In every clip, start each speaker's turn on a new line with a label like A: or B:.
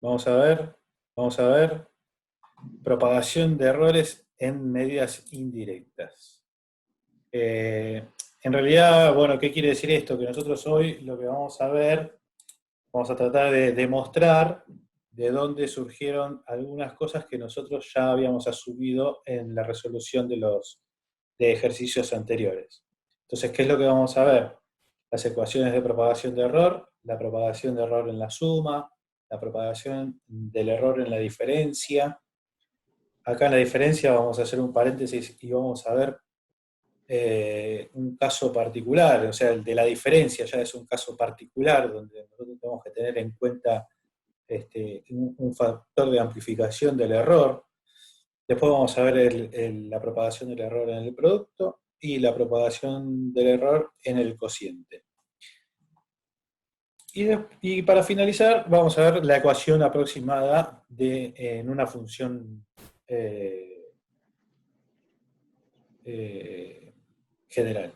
A: vamos a ver, propagación de errores en medidas indirectas. En realidad, bueno, ¿qué quiere decir esto? Que nosotros hoy lo que vamos a ver, vamos a tratar de demostrar de dónde surgieron algunas cosas que nosotros ya habíamos asumido en la resolución de ejercicios anteriores. Entonces, ¿qué es lo que vamos a ver? Las ecuaciones de propagación de error, la propagación de error en la suma, la propagación del error en la diferencia. Acá en la diferencia vamos a hacer un paréntesis y vamos a ver un caso particular, o sea, el de la diferencia ya es un caso particular donde nosotros tenemos que tener en cuenta un factor de amplificación del error. Después vamos a ver la propagación del error en el producto y la propagación del error en el cociente. Y para finalizar, vamos a ver la ecuación aproximada en una función general.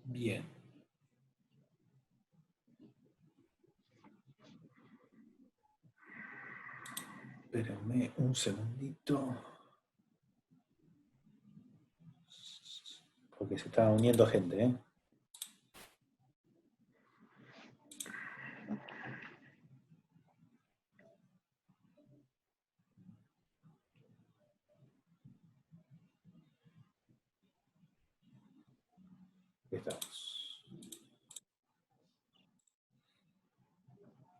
A: Bien. Espérenme un segundito. Porque se está uniendo gente, ¿eh? Aquí estamos.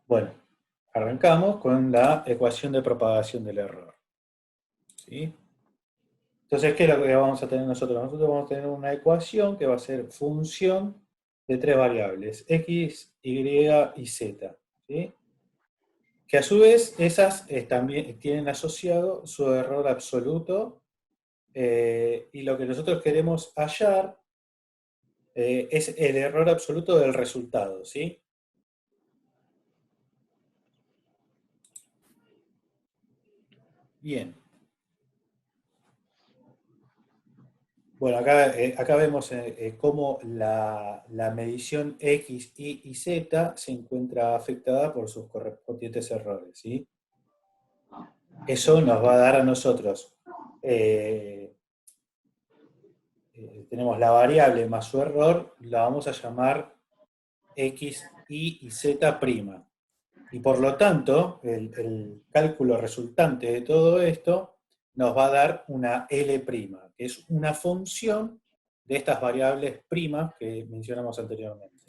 A: Bueno, arrancamos con la ecuación de propagación del error. ¿Sí? Entonces, ¿qué es lo que vamos a tener nosotros? Nosotros vamos a tener una ecuación que va a ser función de tres variables, x, y y z. ¿Sí? Que a su vez esas también tienen asociado su error absoluto y lo que nosotros queremos hallar es el error absoluto del resultado, ¿sí? Bien. Bueno, acá vemos cómo la medición X, Y y Z se encuentra afectada por sus correspondientes errores, ¿sí? Eso nos va a dar a nosotros, tenemos la variable más su error, la vamos a llamar X, Y y Z'. Y por lo tanto, el cálculo resultante de todo esto nos va a dar una L', que es una función de estas variables primas que mencionamos anteriormente.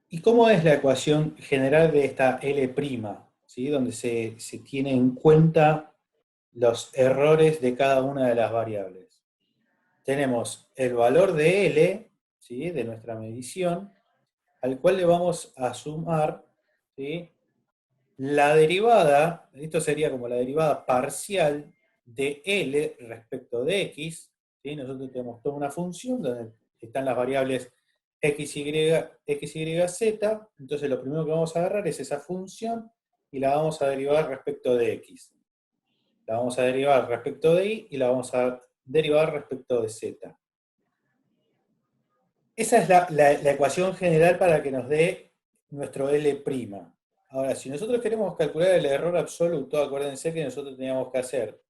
A: ¿Y cómo es la ecuación general de esta L'? ¿Sí? Donde se tiene en cuenta los errores de cada una de las variables. Tenemos el valor de L, ¿sí? De nuestra medición, al cual le vamos a sumar, ¿sí? La derivada, esto sería como la derivada parcial de L respecto de X, ¿sí? Nosotros tenemos toda una función donde están las variables X, Y, Z, entonces lo primero que vamos a agarrar es esa función y la vamos a derivar respecto de X. La vamos a derivar respecto de Y y la vamos a derivar respecto de Z. Esa es la ecuación general para que nos dé nuestro L'. Ahora, si nosotros queremos calcular el error absoluto, acuérdense que nosotros teníamos que hacer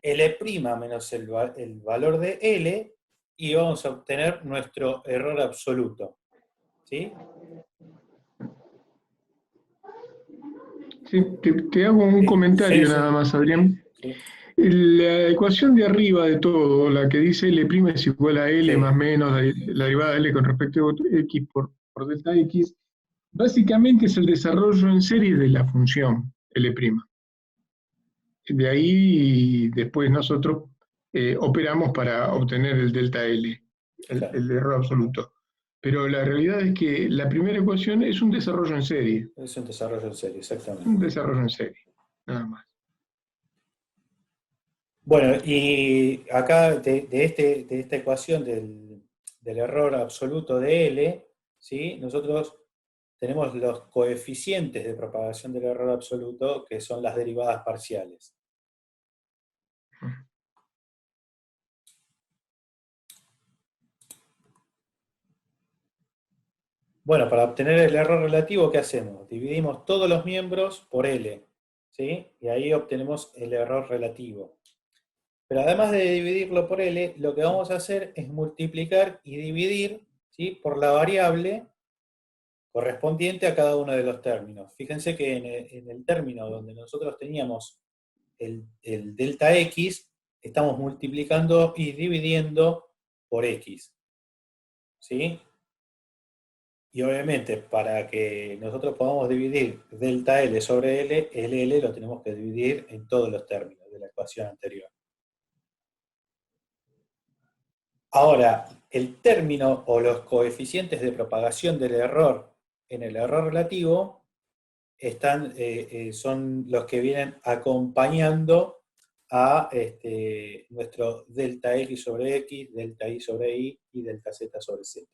A: L' menos el valor de L y vamos a obtener nuestro error absoluto. ¿Sí?
B: Sí, te hago un
A: Sí,
B: comentario
A: sí,
B: nada más, Adrián.
A: sí,
B: La ecuación de arriba de todo, la que dice L' es igual a L
A: sí,
B: más menos la derivada de L con respecto a X por delta X, básicamente es el desarrollo en serie de la función L'. De ahí después nosotros operamos para obtener el delta L,
A: claro.
B: el error absoluto. Pero la realidad es que la primera ecuación es un desarrollo en serie,
A: Es un desarrollo en serie,
B: un
A: exactamente.
B: desarrollo en serie, nada más.
A: Bueno, y acá de esta ecuación del error absoluto de L, ¿sí? Nosotros tenemos los coeficientes de propagación del error absoluto, que son las derivadas parciales. Bueno, para obtener el error relativo, ¿qué hacemos? Dividimos todos los miembros por L, ¿sí? Y ahí obtenemos el error relativo. Pero además de dividirlo por L, lo que vamos a hacer es multiplicar y dividir, ¿sí?, por la variable correspondiente a cada uno de los términos. Fíjense que en el término donde nosotros teníamos el delta X, estamos multiplicando y dividiendo por X, ¿sí? Y obviamente, para que nosotros podamos dividir delta L sobre L, el L lo tenemos que dividir en todos los términos de la ecuación anterior. Ahora, el término o los coeficientes de propagación del error en el error relativo son los que vienen acompañando a nuestro delta X sobre X, delta Y sobre Y y delta Z sobre Z.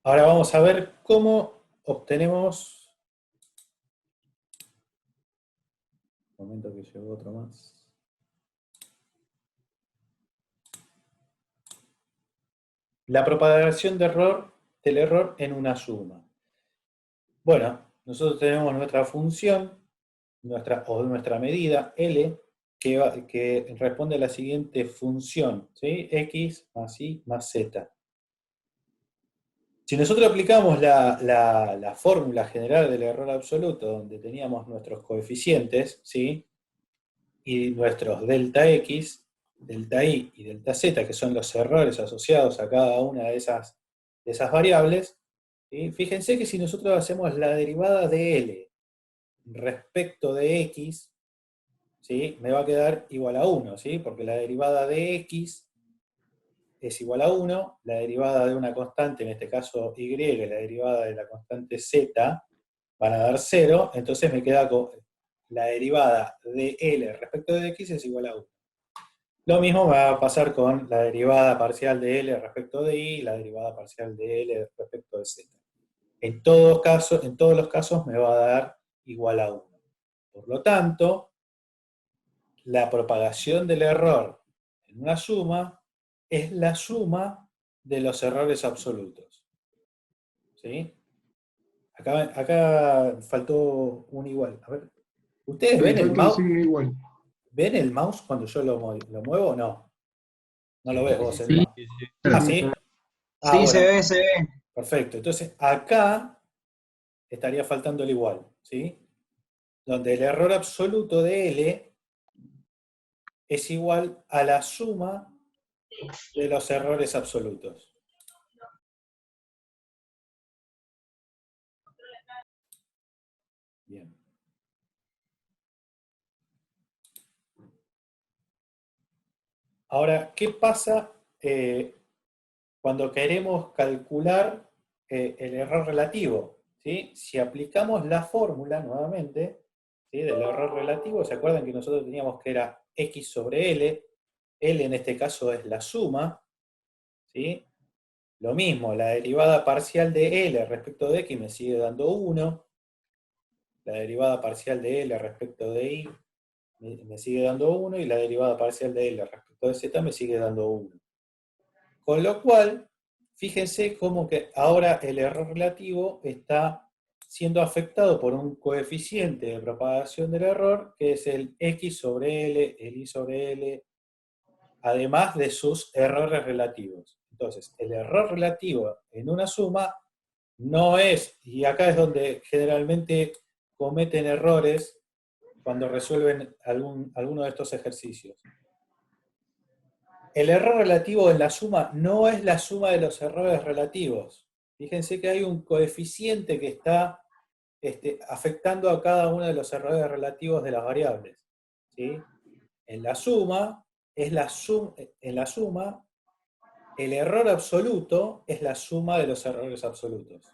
A: Ahora vamos a ver cómo obtenemos... Un momento que llegó otro más. La propagación del error en una suma. Bueno, nosotros tenemos nuestra función, nuestra medida, L, que responde a la siguiente función, ¿sí? X más Y más Z. Si nosotros aplicamos la fórmula general del error absoluto, donde teníamos nuestros coeficientes, ¿sí?, y nuestros delta X, delta Y y delta Z, que son los errores asociados a cada una de esas variables, ¿sí?, fíjense que si nosotros hacemos la derivada de L respecto de X, ¿sí?, me va a quedar igual a 1, ¿sí?, porque la derivada de X es igual a 1, la derivada de una constante, en este caso Y, la derivada de la constante Z, van a dar 0, entonces me queda con la derivada de L respecto de X es igual a 1. Lo mismo va a pasar con la derivada parcial de L respecto de Y y la derivada parcial de L respecto de Z. En todos los casos me va a dar igual a 1. Por lo tanto, la propagación del error en una suma es la suma de los errores absolutos. ¿Sí? Acá faltó un igual. A ver, ¿ustedes
B: Le
A: ven el
B: falta el
A: mouse?
B: signo igual.
A: ¿Ven el mouse cuando yo lo muevo o no? No lo ves vos el
C: Sí,
A: mouse. Ah, ¿sí? Ah,
C: sí,
A: bueno,
C: se ve.
A: perfecto. Entonces, acá estaría faltando el igual, ¿sí? Donde el error absoluto de L es igual a la suma de los errores absolutos. Bien. Ahora, ¿qué pasa cuando queremos calcular el error relativo? ¿Sí? Si aplicamos la fórmula nuevamente, ¿sí?, del error relativo, ¿se acuerdan que nosotros teníamos que era X sobre L? L en este caso es la suma, ¿sí? Lo mismo, la derivada parcial de L respecto de X me sigue dando 1, la derivada parcial de L respecto de Y me sigue dando 1, y la derivada parcial de L respecto de Z me sigue dando 1. Con lo cual, fíjense cómo que ahora el error relativo está siendo afectado por un coeficiente de propagación del error, que es el X sobre L, el Y sobre L, además de sus errores relativos. Entonces, el error relativo en una suma no es, y acá es donde generalmente cometen errores cuando resuelven alguno de estos ejercicios. El error relativo en la suma no es la suma de los errores relativos. Fíjense que hay un coeficiente que está afectando a cada uno de los errores relativos de las variables, ¿sí? En la suma, el error absoluto es la suma de los errores absolutos.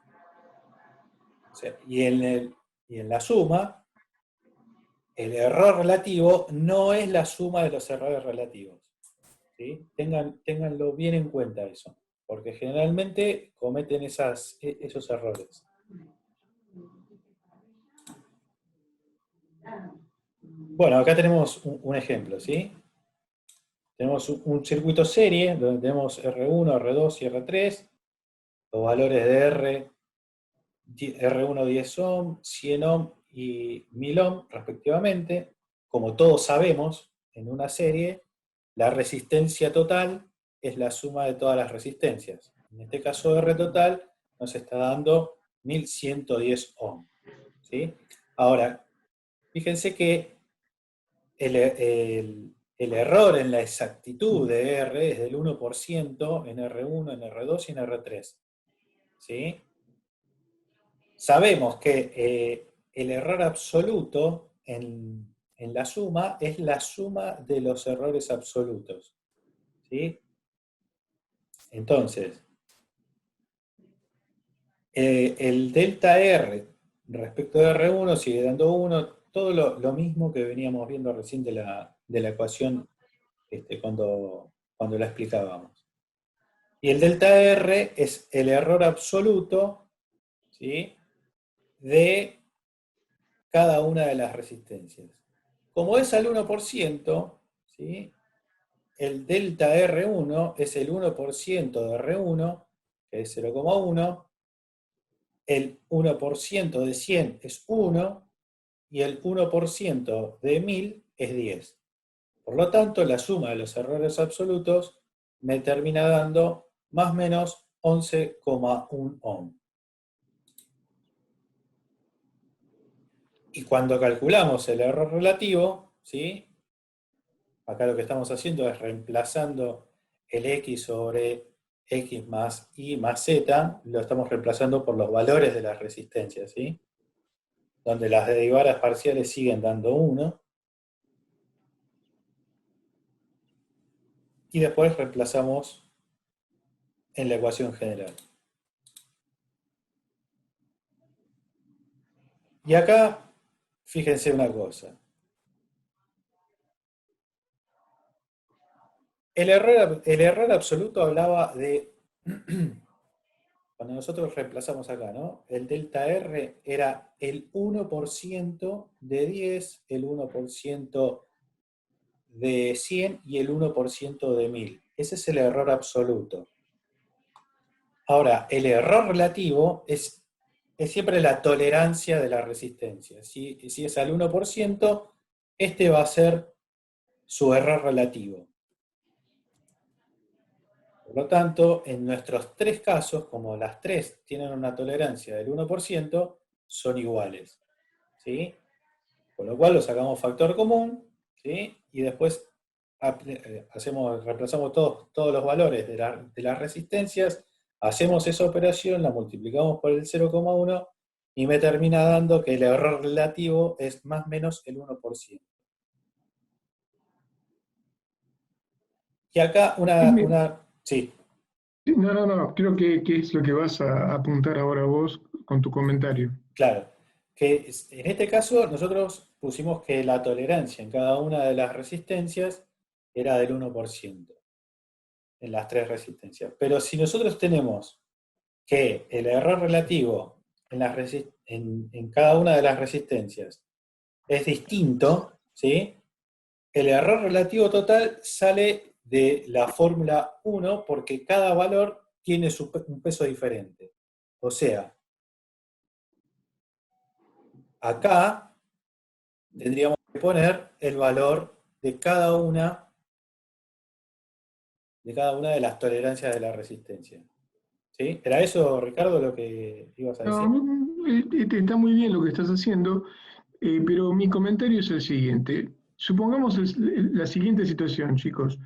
A: O sea, y en la suma, el error relativo no es la suma de los errores relativos. ¿Sí? Ténganlo bien en cuenta eso, porque generalmente cometen esos errores. Bueno, acá tenemos un ejemplo, ¿sí? tenemos un circuito serie donde tenemos R1, R2 y R3, los valores de R1 10 ohm, 100 ohm y 1000 ohm respectivamente. Como todos sabemos, en una serie, la resistencia total es la suma de todas las resistencias. En este caso R total nos está dando 1110 ohm. ¿Sí? Ahora, fíjense que el error en la exactitud de R es del 1% en R1, en R2 y en R3. ¿Sí? Sabemos que el error absoluto en la suma es la suma de los errores absolutos. ¿Sí? Entonces, el delta R respecto de R1 sigue dando 1, todo lo mismo que veníamos viendo recién de la ecuación cuando la explicábamos. Y el delta R es el error absoluto, ¿sí?, de cada una de las resistencias. Como es al 1%, ¿sí?, el delta R1 es el 1% de R1, que es 0,1, el 1% de 100 es 1, y el 1% de 1000 es 10. Por lo tanto, la suma de los errores absolutos me termina dando más o menos 11,1 ohm. Y cuando calculamos el error relativo, ¿sí?, acá lo que estamos haciendo es reemplazando el x sobre x más y más z, lo estamos reemplazando por los valores de las resistencias, ¿sí?, donde las derivadas parciales siguen dando 1, y después reemplazamos en la ecuación general. Y acá, fíjense una cosa. El error absoluto hablaba de, cuando nosotros reemplazamos acá, ¿no?, el delta R era el 1% de 10, el 1% de 100 y el 1% de 1000. Ese es el error absoluto. Ahora, el error relativo es siempre la tolerancia de la resistencia. Si es al 1%, este va a ser su error relativo. Por lo tanto, en nuestros tres casos, como las tres tienen una tolerancia del 1%, son iguales, ¿sí? Con lo cual lo sacamos factor común, ¿sí?, y después reemplazamos todos los valores de las resistencias, hacemos esa operación, la multiplicamos por el 0,1 y me termina dando que el error relativo es más o menos el 1%. Y acá sí.
B: No, creo que es lo que vas a apuntar ahora vos con tu comentario.
A: Claro, que en este caso nosotros pusimos que la tolerancia en cada una de las resistencias era del 1%, en las tres resistencias. Pero si nosotros tenemos que el error relativo en cada una de las resistencias es distinto, ¿sí?, el error relativo total sale de la fórmula 1 porque cada valor tiene un peso diferente. O sea, acá tendríamos que poner el valor de cada una de las tolerancias de la resistencia. ¿Sí? ¿Era eso, Ricardo, lo que ibas a decir?
B: No, está muy bien lo que estás haciendo, pero mi comentario es el siguiente. Supongamos la siguiente situación, chicos.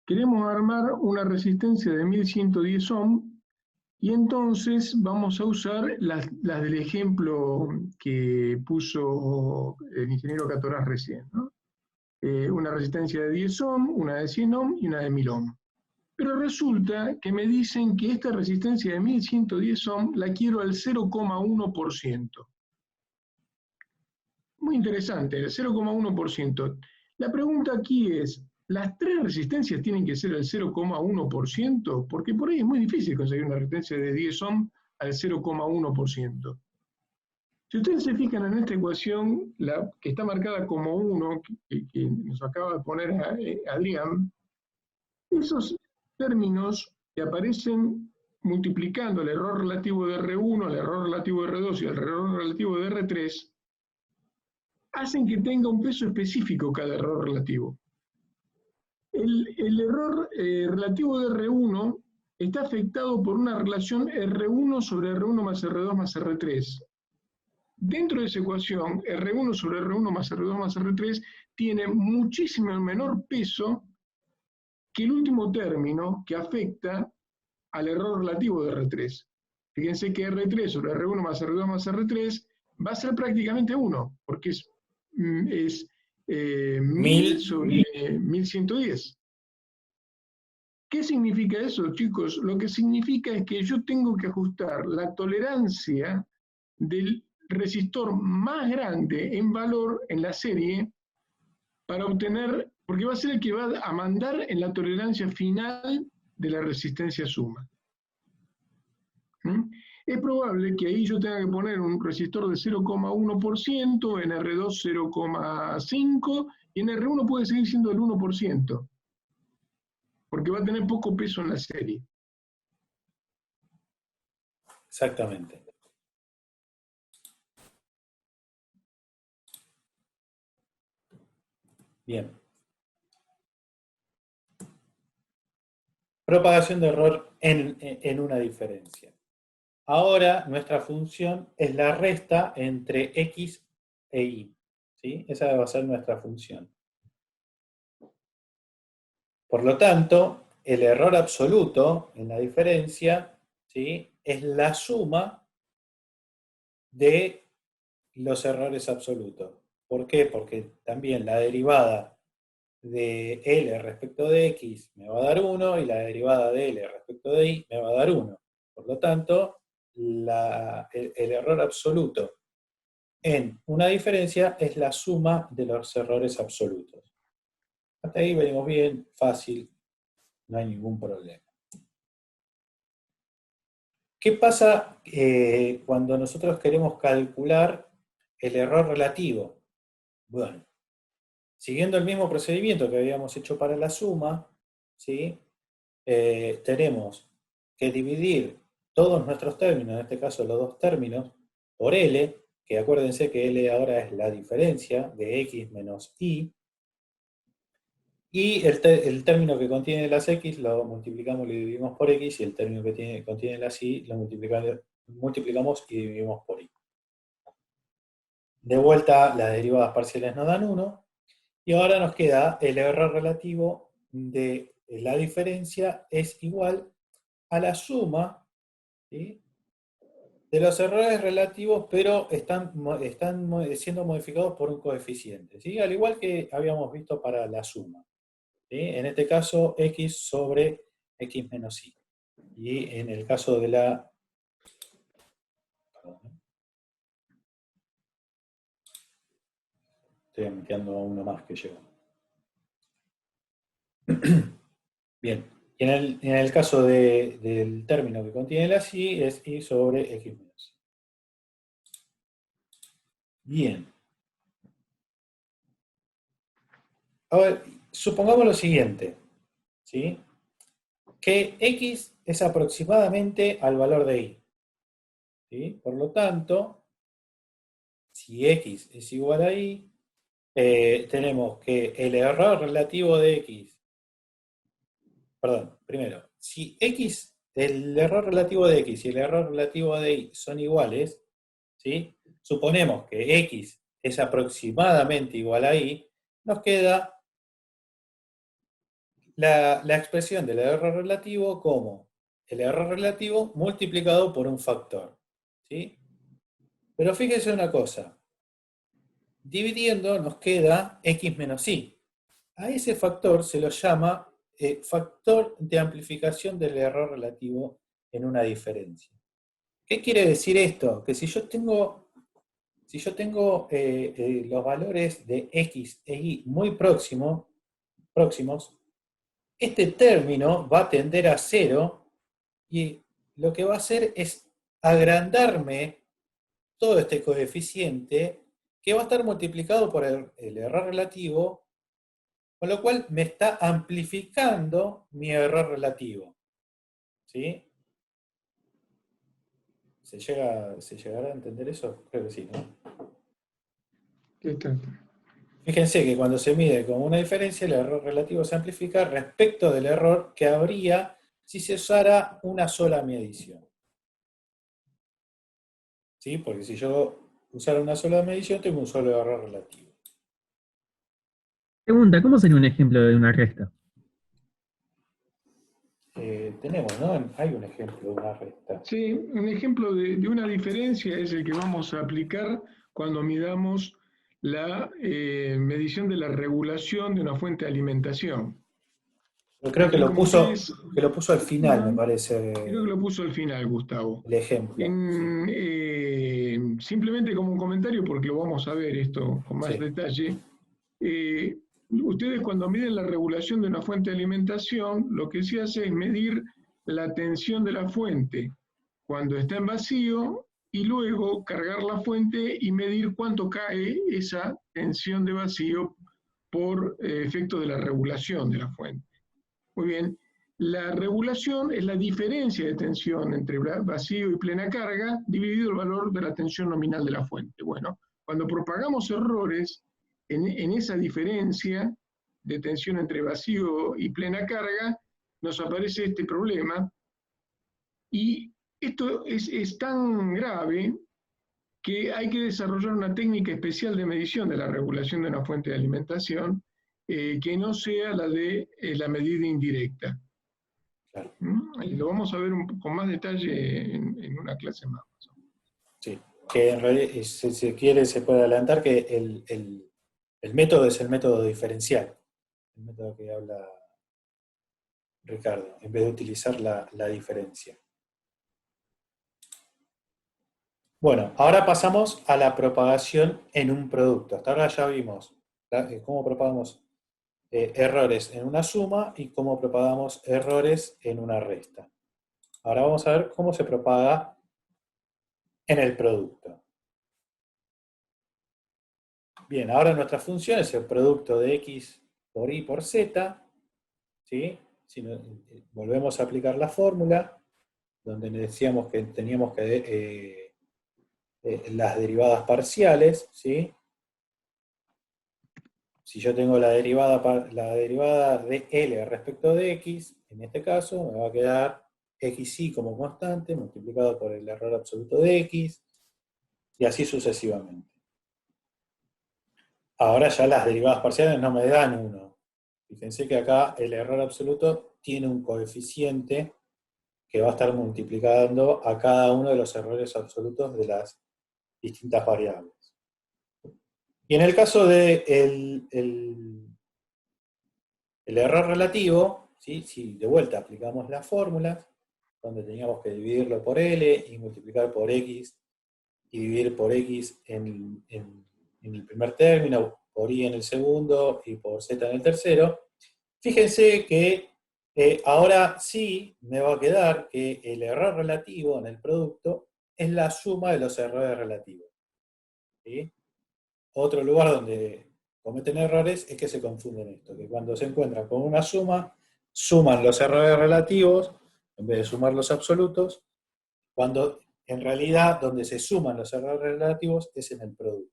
B: Queremos armar una resistencia de 1110 ohm y entonces vamos a usar las del ejemplo que puso el ingeniero Catoraz recién, ¿no? Una resistencia de 10 ohm, una de 100 ohm y una de 1000 ohm. Pero resulta que me dicen que esta resistencia de 1110 ohm la quiero al 0,1%. Muy interesante, el 0,1%. La pregunta aquí es, ¿las tres resistencias tienen que ser el 0,1%? Porque por ahí es muy difícil conseguir una resistencia de 10 ohm al 0,1%. Si ustedes se fijan en esta ecuación, que está marcada como 1, que nos acaba de poner Adrián, Esos términos que aparecen multiplicando el error relativo de R1, el error relativo de R2 y el error relativo de R3, hacen que tenga un peso específico cada error relativo. El error relativo de R1 está afectado por una relación R1 sobre R1 más R2 más R3. Dentro de esa ecuación, R1 sobre R1 más R2 más R3 tiene muchísimo menor peso que el último término que afecta al error relativo de R3. Fíjense que R3 sobre R1 más R2 más R3 va a ser prácticamente 1, porque es 1000 sobre 1110. ¿Qué significa eso, chicos? Lo que significa es que yo tengo que ajustar la tolerancia del resistor más grande en valor en la serie para obtener, porque va a ser el que va a mandar en la tolerancia final de la resistencia suma. ¿Mm? Es probable que ahí yo tenga que poner un resistor de 0,1%, en R2 0,5% y en R1 puede seguir siendo el 1%, porque va a tener poco peso en la serie.
A: Exactamente. Bien. Propagación de error en una diferencia. Ahora nuestra función es la resta entre x e y. ¿Sí? Esa va a ser nuestra función. Por lo tanto, el error absoluto en la diferencia, ¿sí?, es la suma de los errores absolutos. ¿Por qué? Porque también la derivada de L respecto de X me va a dar 1 y la derivada de L respecto de Y me va a dar 1. Por lo tanto, el error absoluto en una diferencia es la suma de los errores absolutos. Hasta ahí venimos bien, fácil, no hay ningún problema. ¿Qué pasa cuando nosotros queremos calcular el error relativo? Bueno, siguiendo el mismo procedimiento que habíamos hecho para la suma, ¿sí?, tenemos que dividir todos nuestros términos, en este caso los dos términos, por L, que acuérdense que L ahora es la diferencia de X menos Y, y el término que contiene las X lo multiplicamos y lo dividimos por X, y el término que contiene las Y lo multiplicamos y dividimos por Y. De vuelta, las derivadas parciales nos dan 1, y ahora nos queda el error relativo de la diferencia es igual a la suma, ¿sí?, de los errores relativos, pero están siendo modificados por un coeficiente, ¿sí?, al igual que habíamos visto para la suma, ¿sí?, en este caso x sobre x menos y. Y en el caso de la... Perdón, estoy metiendo uno más que llegó. Bien. Y en el caso del término que contiene la y es y sobre x menos y. Bien. Ahora, supongamos lo siguiente, ¿sí?, que x es aproximadamente al valor de y. ¿Sí? Por lo tanto, si x es igual a y, tenemos que el error relativo de x, perdón, primero, si x, el error relativo de x y el error relativo de y son iguales, ¿sí?, suponemos que x es aproximadamente igual a y, nos queda la expresión del error relativo como el error relativo multiplicado por un factor, ¿sí? Pero fíjense una cosa, dividiendo nos queda x menos y. A ese factor se lo llama factor de amplificación del error relativo en una diferencia. ¿Qué quiere decir esto? Que si yo tengo los valores de x e y muy próximos, este término va a tender a 0 y lo que va a hacer es agrandarme todo este coeficiente que va a estar multiplicado por el error relativo Con lo cual me está amplificando mi error relativo. ¿Sí? ¿Se llegará a entender eso? Creo que sí, ¿no?
B: ¿Qué tal?
A: Fíjense que cuando se mide como una diferencia, el error relativo se amplifica respecto del error que habría si se usara una sola medición. ¿Sí? Porque si yo usara una sola medición, tengo un solo error relativo.
C: Pregunta, ¿cómo sería un ejemplo de una resta?
A: Tenemos, ¿no? Hay un ejemplo de una resta.
B: Sí, un ejemplo de una diferencia es el que vamos a aplicar cuando midamos la medición de la regulación de una fuente de alimentación.
A: Yo creo que
B: Aquí,
A: lo
B: como ustedes,
A: puso al final, me parece,
B: creo que lo puso al final, Gustavo.
A: el ejemplo.
B: Simplemente como un comentario, porque lo vamos a ver esto con más
A: Sí.
B: detalle. Ustedes cuando miden la regulación de una fuente de alimentación, lo que se hace es medir la tensión de la fuente cuando está en vacío y luego cargar la fuente y medir cuánto cae esa tensión de vacío por efecto de la regulación de la fuente. Muy bien, la regulación es la diferencia de tensión entre vacío y plena carga dividido el valor de la tensión nominal de la fuente. Bueno, cuando propagamos errores en esa diferencia de tensión entre vacío y plena carga, nos aparece este problema. Y esto es tan grave que hay que desarrollar una técnica especial de medición de la regulación de una fuente de alimentación que no sea la de la medida indirecta.
A: Claro.
B: Y lo vamos a ver con más detalle en una clase más.
A: Sí. Que en realidad, si se quiere, se puede adelantar que el método es el método diferencial. El método que habla Ricardo, en vez de utilizar la diferencia. Bueno, ahora pasamos a la propagación en un producto. Hasta ahora ya vimos cómo propagamos errores en una suma y cómo propagamos errores en una resta. Ahora vamos a ver cómo se propaga en el producto. Bien, ahora nuestra función es el producto de x por y por z. ¿Sí? Si volvemos a aplicar la fórmula, donde decíamos que teníamos que las derivadas parciales, ¿sí? Si yo tengo la derivada de L respecto de X, en este caso me va a quedar XY como constante, multiplicado por el error absoluto de X, y así sucesivamente. Ahora ya las derivadas parciales no me dan 1. Fíjense que acá el error absoluto tiene un coeficiente que va a estar multiplicando a cada uno de los errores absolutos de las distintas variables. Y en el caso de el error relativo, ¿sí? Si de vuelta aplicamos las fórmulas, donde teníamos que dividirlo por L y multiplicar por X, y dividir por X en el primer término, por Y en el segundo y por Z en el tercero, fíjense que ahora sí me va a quedar que el error relativo en el producto es la suma de los errores relativos. ¿Sí? Otro lugar donde cometen errores es que se confunden esto, que cuando se encuentran con una suma, suman los errores relativos en vez de sumar los absolutos, cuando en realidad donde se suman los errores relativos es en el producto.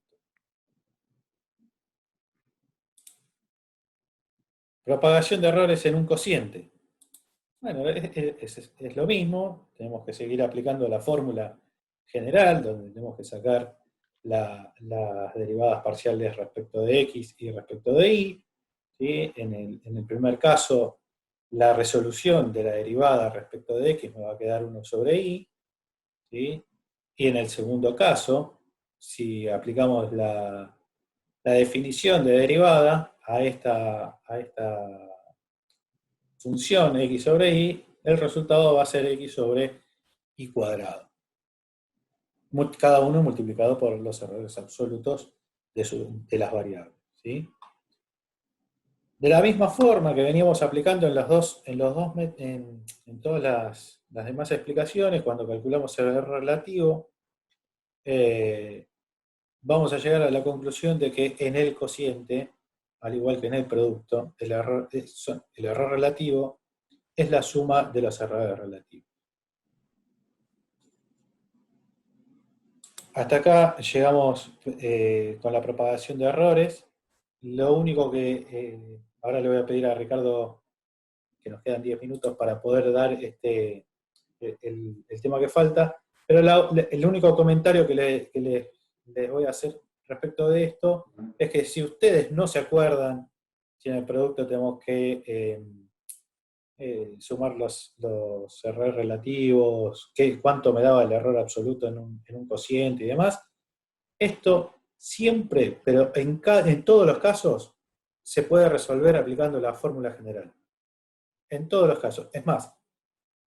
A: Propagación de errores en un cociente. Bueno, es lo mismo, tenemos que seguir aplicando la fórmula general, donde tenemos que sacar las derivadas parciales respecto de x y respecto de y. ¿Sí? En el primer caso, la resolución de la derivada respecto de x me va a quedar 1 sobre y. ¿Sí? Y en el segundo caso, si aplicamos la definición de derivada a esta función x sobre y, el resultado va a ser x sobre y cuadrado. Cada uno multiplicado por los errores absolutos de las variables. ¿Sí? De la misma forma que veníamos aplicando en todas las demás explicaciones, cuando calculamos el error relativo, vamos a llegar a la conclusión de que en el cociente al igual que en el producto, el error relativo es la suma de los errores relativos. Hasta acá llegamos con la propagación de errores. Lo único que ahora le voy a pedir a Ricardo, que nos quedan 10 minutos para poder dar el tema que falta, pero el único comentario que les voy a hacer respecto de esto es que si ustedes no se acuerdan si en el producto tenemos que sumar los errores relativos, cuánto me daba el error absoluto en un cociente y demás, esto siempre, pero en todos los casos, se puede resolver aplicando la fórmula general. En todos los casos. Es más,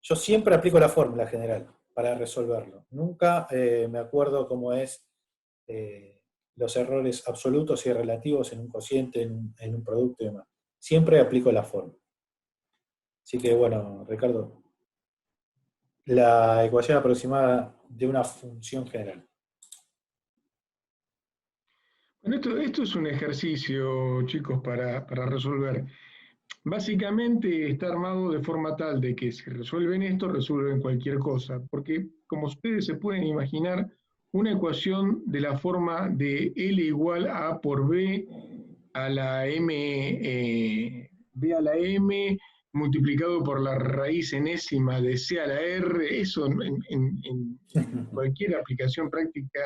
A: yo siempre aplico la fórmula general para resolverlo. Nunca me acuerdo cómo es los errores absolutos y relativos en un cociente, en un producto y demás. Siempre aplico la fórmula. Así que bueno, Ricardo, la ecuación aproximada de una función general.
B: Bueno, esto es un ejercicio, chicos, para resolver. Básicamente está armado de forma tal de que si resuelven esto, resuelven cualquier cosa, porque como ustedes se pueden imaginar, una ecuación de la forma de L igual a A por B a la M, B a la M, multiplicado por la raíz enésima de C a la R, eso en cualquier aplicación práctica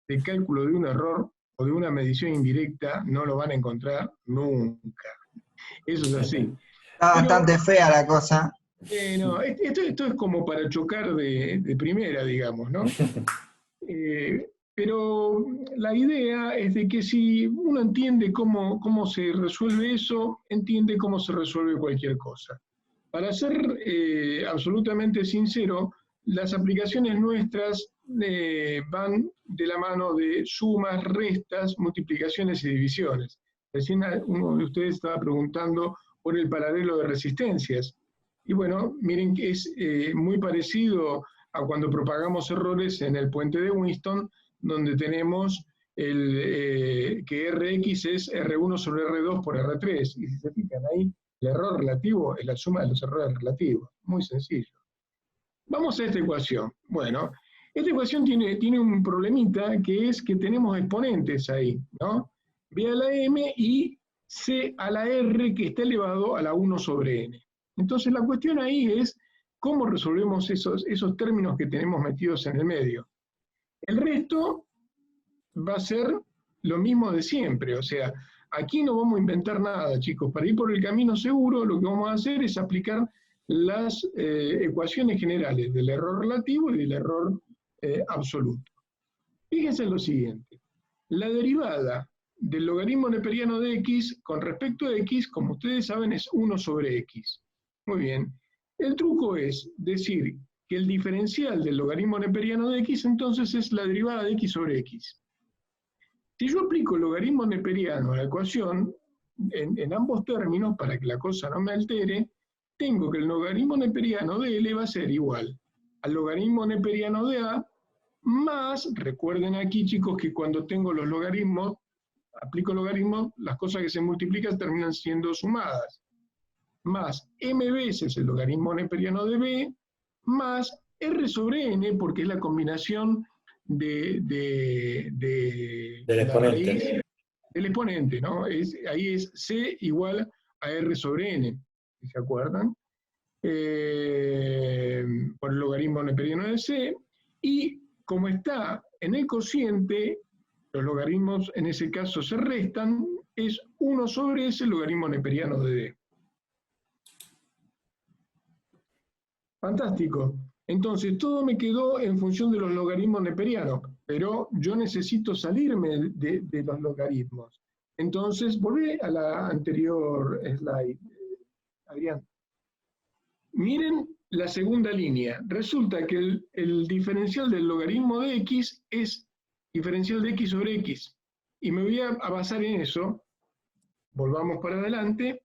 B: de cálculo de un error o de una medición indirecta no lo van a encontrar nunca. Eso es así.
D: Está bastante fea la cosa.
B: No, esto es como para chocar de primera, digamos, ¿no? Pero la idea es de que si uno entiende cómo se resuelve eso, entiende cómo se resuelve cualquier cosa. Para ser absolutamente sincero, las aplicaciones nuestras van de la mano de sumas, restas, multiplicaciones y divisiones. Recién uno de ustedes estaba preguntando por el paralelo de resistencias. Y bueno, miren que es muy parecido a cuando propagamos errores en el puente de Winston, donde tenemos que Rx es R1 sobre R2 por R3. Y si se fijan ahí, el error relativo es la suma de los errores relativos. Muy sencillo. Vamos a esta ecuación. Bueno, esta ecuación tiene un problemita, que es que tenemos exponentes ahí, ¿no? B a la M y C a la R, que está elevado a la 1 sobre N. Entonces la cuestión ahí es cómo resolvemos esos términos que tenemos metidos en el medio. El resto va a ser lo mismo de siempre, o sea, aquí no vamos a inventar nada, chicos. Para ir por el camino seguro, lo que vamos a hacer es aplicar las ecuaciones generales del error relativo y del error absoluto. Fíjense en lo siguiente. La derivada del logaritmo neperiano de x con respecto a x, como ustedes saben, es 1 sobre x. Muy bien. El truco es decir que el diferencial del logaritmo neperiano de x entonces es la derivada de x sobre x. Si yo aplico el logaritmo neperiano a la ecuación, en ambos términos, para que la cosa no me altere, tengo que el logaritmo neperiano de L va a ser igual al logaritmo neperiano de A, más, recuerden aquí, chicos, que cuando tengo los logaritmos, aplico logaritmos, las cosas que se multiplican terminan siendo sumadas, más m veces el logaritmo neperiano de B, más r sobre n, porque es la combinación del
A: exponente.
B: Del exponente, ¿no? Ahí es c igual a r sobre n, ¿se acuerdan? Por el logaritmo neperiano de c, y como está en el cociente, los logaritmos en ese caso se restan, es 1 sobre ese logaritmo neperiano de d. Fantástico. Entonces, todo me quedó en función de los logaritmos neperianos, pero yo necesito salirme de los logaritmos. Entonces, volví a la anterior slide, Adrián. Miren la segunda línea. Resulta que el diferencial del logaritmo de x es diferencial de x sobre x. Y me voy a basar en eso. Volvamos para adelante.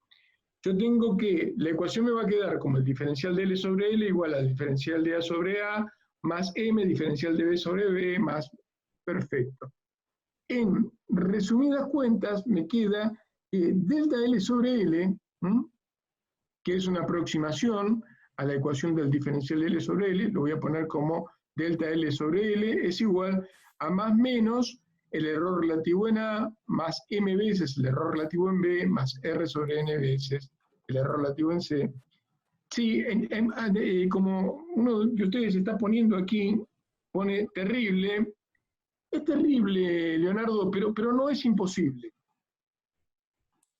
B: Yo tengo que, la ecuación me va a quedar como el diferencial de L sobre L igual al diferencial de A sobre A, más M, diferencial de B sobre B, más, perfecto. En resumidas cuentas, me queda delta L sobre L, ¿m? Que es una aproximación a la ecuación del diferencial L sobre L, lo voy a poner como delta L sobre L es igual a más menos el error relativo en A más M veces el error relativo en B más R sobre N veces el error relativo en C. Sí, como uno de ustedes está poniendo aquí, pone terrible. Es terrible, Leonardo, pero no es imposible.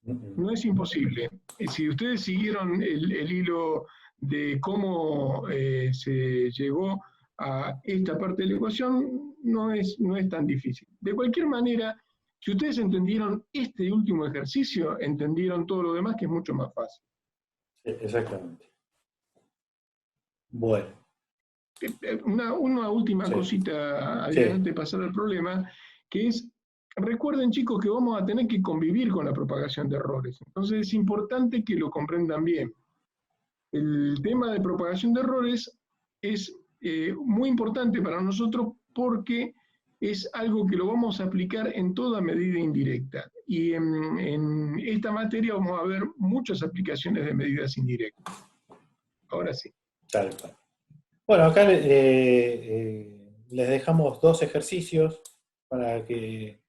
B: No es imposible. Si ustedes siguieron el hilo de cómo se llegó a esta parte de la ecuación, no es tan difícil. De cualquier manera, si ustedes entendieron este último ejercicio, entendieron todo lo demás, que es mucho más fácil.
A: Sí, exactamente. Bueno.
B: Una última
A: Sí.
B: cosita,
A: Sí.
B: Adrián, antes de pasar al problema, que es, recuerden chicos que vamos a tener que convivir con la propagación de errores. Entonces es importante que lo comprendan bien. El tema de propagación de errores es muy importante para nosotros porque es algo que lo vamos a aplicar en toda medida indirecta. Y en esta materia vamos a ver muchas aplicaciones de medidas indirectas. Ahora sí.
A: Tal cual. Bueno, acá les dejamos 2 ejercicios para que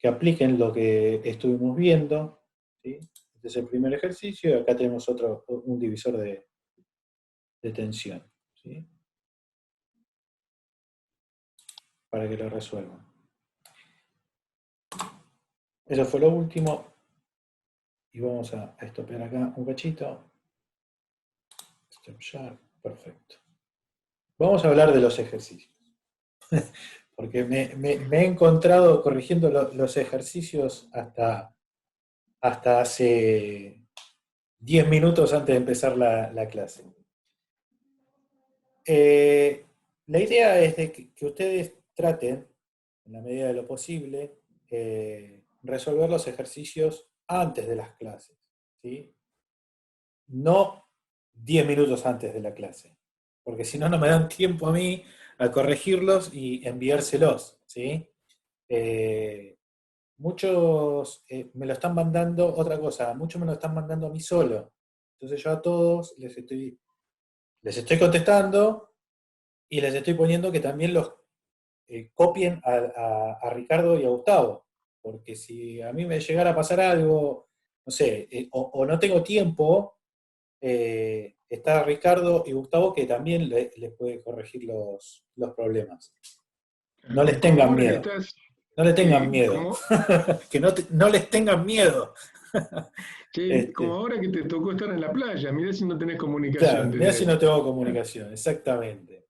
A: apliquen lo que estuvimos viendo, ¿sí? Este es el primer ejercicio y acá tenemos un divisor de tensión, ¿sí? Para que lo resuelvan. Eso fue lo último. Y vamos a estopear acá un cachito. Stop share. Perfecto. Vamos a hablar de los ejercicios. Porque me he encontrado corrigiendo los ejercicios hasta hace 10 minutos antes de empezar la clase. La idea es de que ustedes traten, en la medida de lo posible, resolver los ejercicios antes de las clases, ¿sí? No 10 minutos antes de la clase, porque si no, no me dan tiempo a mí a corregirlos y enviárselos, ¿sí? Muchos me lo están mandando, otra cosa, muchos me lo están mandando a mí solo. Entonces yo a todos les estoy contestando y les estoy poniendo que también los copien a Ricardo y a Gustavo, porque si a mí me llegara a pasar algo, no sé, o no tengo tiempo, está Ricardo y Gustavo que también les puede corregir los problemas. No les
B: Como
A: tengan
B: ahora que
A: miedo.
B: estás,
A: No le tengan
B: sí,
A: miedo. Que no les tengan miedo.
B: como
A: Este,
B: ahora que te tocó estar en la playa, mirá si no tenés comunicación
A: claro, mira
B: desde
A: si
B: ahí.
A: no tengo comunicación, exactamente.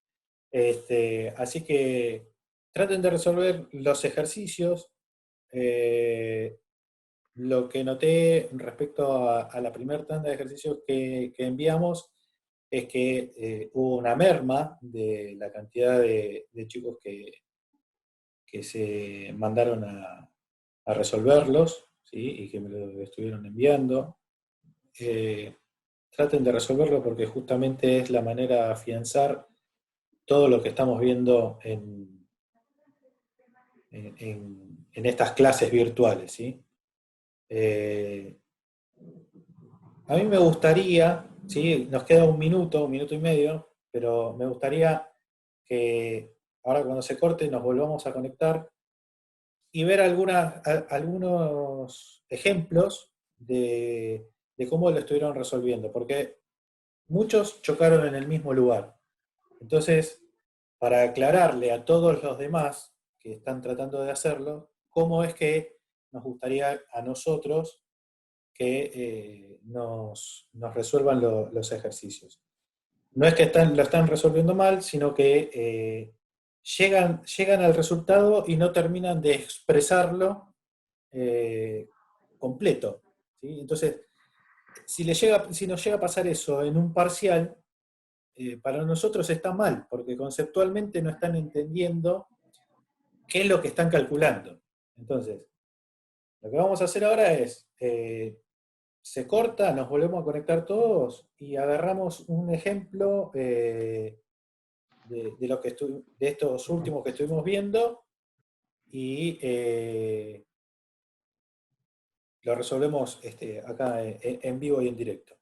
A: Así que traten de resolver los ejercicios. Lo que noté respecto a la primera tanda de ejercicios que enviamos es que hubo una merma de la cantidad de chicos que se mandaron a resolverlos, ¿sí? Y que me lo estuvieron enviando. Traten de resolverlo porque justamente es la manera de afianzar todo lo que estamos viendo en estas clases virtuales, ¿sí? A mí me gustaría, ¿sí? Nos queda un minuto y medio, pero me gustaría que ahora cuando se corte nos volvamos a conectar y ver algunos ejemplos de cómo lo estuvieron resolviendo, porque muchos chocaron en el mismo lugar. Entonces, para aclararle a todos los demás que están tratando de hacerlo, cómo es que nos gustaría a nosotros que nos resuelvan los ejercicios. No es que lo están resolviendo mal, sino que llegan al resultado y no terminan de expresarlo completo, ¿sí? Entonces, si nos llega a pasar eso en un parcial, para nosotros está mal, porque conceptualmente no están entendiendo qué es lo que están calculando. Entonces, lo que vamos a hacer ahora es, se corta, nos volvemos a conectar todos y agarramos un ejemplo de estos últimos que estuvimos viendo y lo resolvemos acá en vivo y en directo.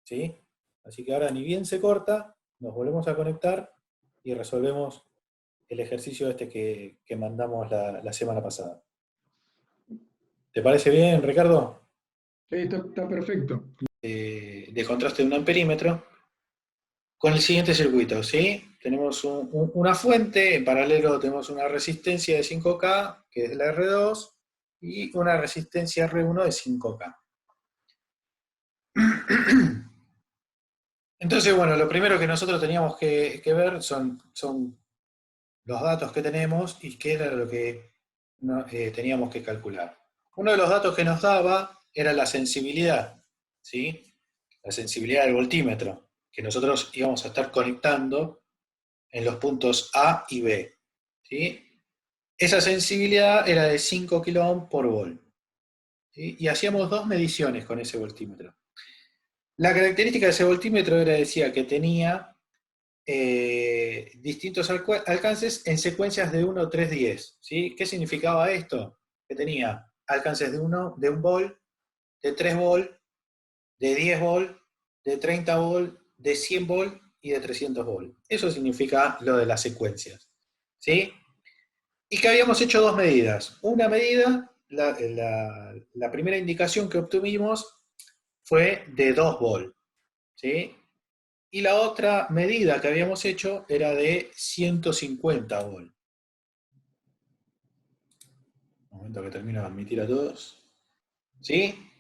A: ¿Sí? Así que ahora ni bien se corta, nos volvemos a conectar y resolvemos el ejercicio que mandamos la semana pasada. ¿Te parece bien, Ricardo?
B: Sí, está perfecto.
A: De contraste de un amperímetro con el siguiente circuito, ¿sí? Tenemos una fuente, en paralelo tenemos una resistencia de 5K, que es la R2, y una resistencia R1 de 5K. Entonces, bueno, lo primero que nosotros teníamos que ver son los datos que tenemos y qué era lo que teníamos que calcular. Uno de los datos que nos daba era la sensibilidad, ¿sí? La sensibilidad del voltímetro, que nosotros íbamos a estar conectando en los puntos A y B, ¿sí? Esa sensibilidad era de 5 kΩ por volt, ¿sí? Y hacíamos dos mediciones con ese voltímetro. La característica de ese voltímetro decía que tenía distintos alcances en secuencias de 1, 3, 10. ¿Sí? ¿Qué significaba esto? Que tenía alcances de 1 volt, de 3 volt, de 10 volt, de 30 volt, de 100 volt y de 300 volt. Eso significa lo de las secuencias. ¿Sí? Y que habíamos hecho dos medidas. Una medida, la primera indicación que obtuvimos fue de 2 volt. ¿Sí? Y la otra medida que habíamos hecho era de 150 volt. Un momento que termino de admitir a todos. ¿Sí?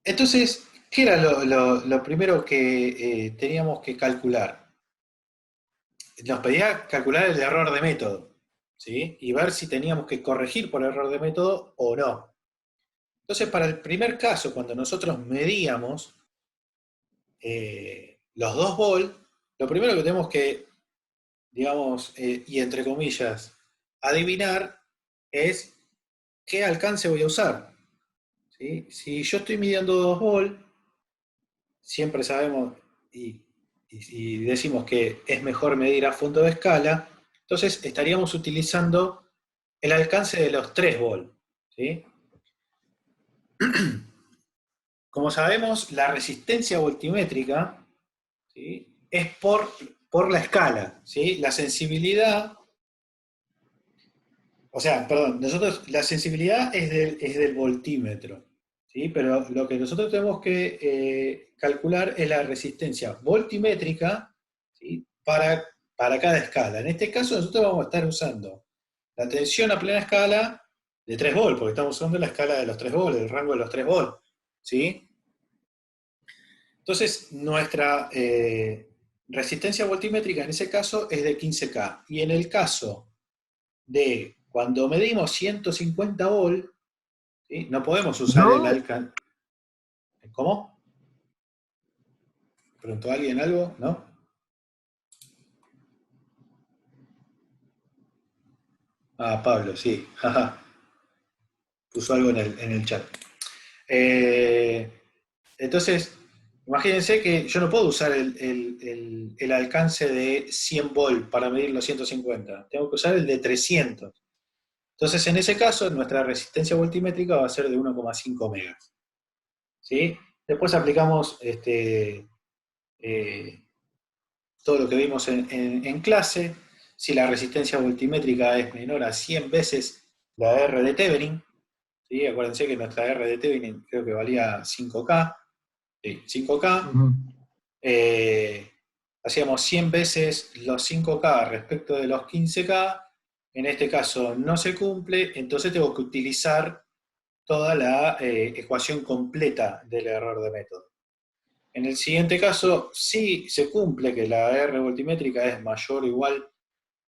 A: Entonces, ¿qué era lo primero que teníamos que calcular? Nos pedía calcular el error de método, ¿sí? Y ver si teníamos que corregir por error de método o no. Entonces, para el primer caso, cuando nosotros medíamos los 2 volt, lo primero que tenemos que, digamos, y entre comillas, adivinar es qué alcance voy a usar. ¿Sí? Si yo estoy midiendo 2 volt, siempre sabemos y decimos que es mejor medir a fondo de escala, entonces estaríamos utilizando el alcance de los 3 volt. ¿Sí? Como sabemos, la resistencia voltimétrica, ¿sí?, es por la escala. ¿Sí? La sensibilidad, o sea, perdón, la sensibilidad es del voltímetro. ¿Sí? Pero lo que nosotros tenemos que calcular es la resistencia voltimétrica, ¿sí?, para cada escala. En este caso nosotros vamos a estar usando la tensión a plena escala de 3 volt, porque estamos usando la escala de los 3 volt, el rango de los 3 volt. ¿Sí? Entonces, nuestra resistencia voltimétrica en ese caso es de 15K. Y en el caso de cuando medimos 150 volt, ¿sí?, no podemos usar el alcance. ¿Cómo? ¿Preguntó alguien algo? ¿No? Ah, Pablo, sí. Puso algo en el chat. Entonces, imagínense que yo no puedo usar el alcance de 100 volt para medir los 150. Tengo que usar el de 300. Entonces, en ese caso, nuestra resistencia voltimétrica va a ser de 1,5 megas. ¿Sí? Después aplicamos todo lo que vimos en clase. Si la resistencia voltimétrica es menor a 100 veces la R de Thevenin, ¿sí? Acuérdense que nuestra R de Thevenin creo que valía 5K. Sí, 5K. Hacíamos 100 veces los 5K respecto de los 15K. En este caso no se cumple, entonces tengo que utilizar toda la ecuación completa del error de método. En el siguiente caso, sí se cumple que la R voltimétrica es mayor o igual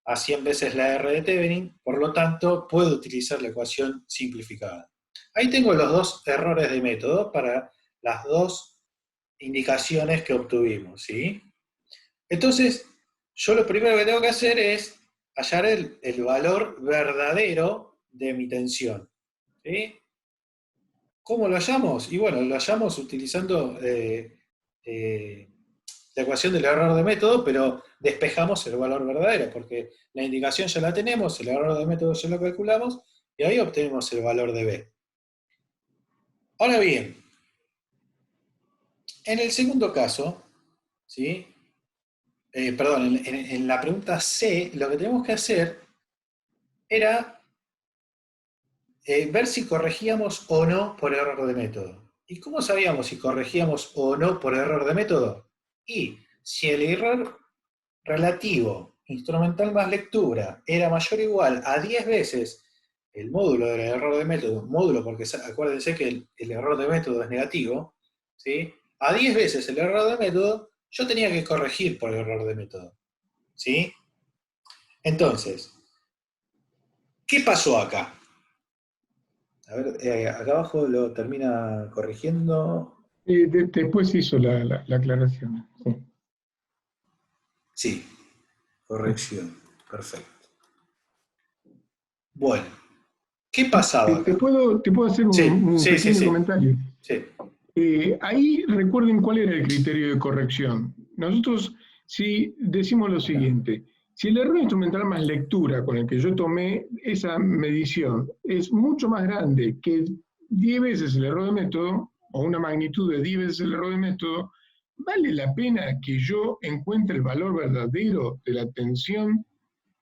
A: a 100 veces la R de Thevenin, por lo tanto, puedo utilizar la ecuación simplificada. Ahí tengo los dos errores de método para las dos indicaciones que obtuvimos, ¿sí? Entonces, yo lo primero que tengo que hacer es hallar el valor verdadero de mi tensión, ¿sí? ¿Cómo lo hallamos? Y bueno, lo hallamos utilizando la ecuación del error de método, pero despejamos el valor verdadero, porque la indicación ya la tenemos, el error de método ya lo calculamos, y Y ahí obtenemos el valor de B. Ahora bien, en el segundo caso, ¿sí? Perdón, en la pregunta C, lo que tenemos que hacer era ver si corregíamos o no por error de método. ¿Y cómo sabíamos si corregíamos o no por error de método? Y si el error relativo instrumental más lectura era mayor o igual a 10 veces el módulo del error de método, módulo porque acuérdense que el error de método es negativo, ¿sí? A 10 veces el error de método, yo tenía que corregir por el error de método, ¿sí? Entonces, ¿qué pasó acá? A ver, acá abajo lo termina corrigiendo.
B: Después hizo la aclaración. Sí.
A: Sí, corrección, perfecto. Bueno, ¿qué pasaba acá?
B: ¿Te puedo hacer
A: Sí,
B: un
A: sí, sí,
B: pequeño
A: sí.
B: comentario?
A: Sí.
B: Ahí recuerden cuál era el criterio de corrección. Nosotros, si decimos lo siguiente, si el error instrumental más lectura con el que yo tomé esa medición es mucho más grande que 10 veces el error de método, o una magnitud de 10 veces el error de método, ¿vale la pena que yo encuentre el valor verdadero de la tensión